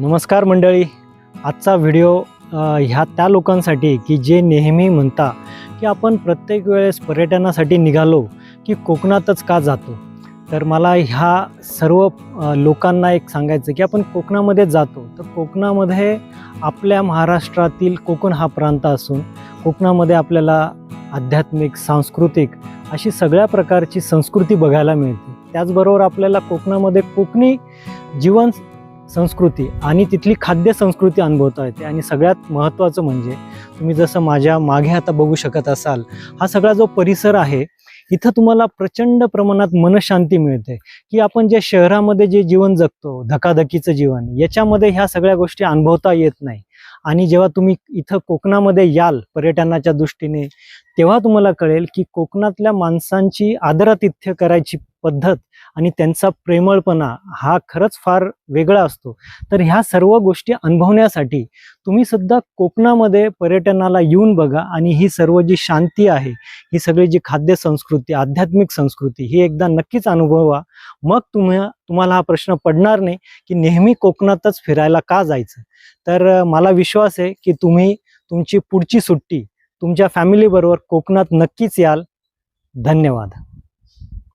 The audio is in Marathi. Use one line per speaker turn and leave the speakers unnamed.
नमस्कार मंडळी. आजचा व्हिडिओ ह्या त्या लोकांसाठी की जे नेहमी म्हणता की आपण प्रत्येक वेळेस पर्यटनासाठी निघालो की कोकणातच का जातो. तर मला ह्या सर्व लोकांना एक सांगायचं की आपण कोकणामध्ये जातो तर कोकणामध्ये आपल्या महाराष्ट्रातील कोकण हा प्रांत असून कोकणामध्ये आपल्याला आध्यात्मिक, सांस्कृतिक अशी सगळ्या प्रकारची संस्कृती बघायला मिळते. त्याचबरोबर आपल्याला कोकणामध्ये कोकणी जीवन संस्कृती आणि तिथली खाद्य संस्कृती अनुभवता येते. आणि सगळ्यात महत्त्वाचं म्हणजे तुम्ही जसं माझ्या मागे आता बघू शकत असाल, हा सगळा जो परिसर आहे इथं तुम्हाला प्रचंड प्रमाणात मनशांती मिळते. की आपण जे शहरामध्ये जे जीवन जगतो, धकाधकीचं जीवन, याच्यामध्ये ह्या सगळ्या गोष्टी अनुभवता येत नाही. आणि जेव्हा तुम्ही इथं कोकणामध्ये याल पर्यटनाच्या दृष्टीने, तेव्हा तुम्हाला कळेल की कोकणातल्या माणसांची आदरातिथ्य करायची पद्धत आणि त्यांचा प्रेमळपणा हा खरंच फार वेगळा असतो. तर ह्या सर्व गोष्टी अनुभवण्यासाठी तुम्ही सुद्धा कोकणामध्ये पर्यटनाला येऊन बघा आणि ही सर्व जी शांती आहे, ही सगळी जी खाद्य संस्कृती, आध्यात्मिक संस्कृती ही एकदा नक्कीच अनुभवा. मग तुम्हाला हा प्रश्न पडणार नाही की नेहमी कोकणातच फिरायला का जायचं. तर मला विश्वास आहे की तुम्ही तुमची पुढची सुट्टी तुमच्या फॅमिलीबरोबर कोकणात नक्कीच याल. धन्यवाद.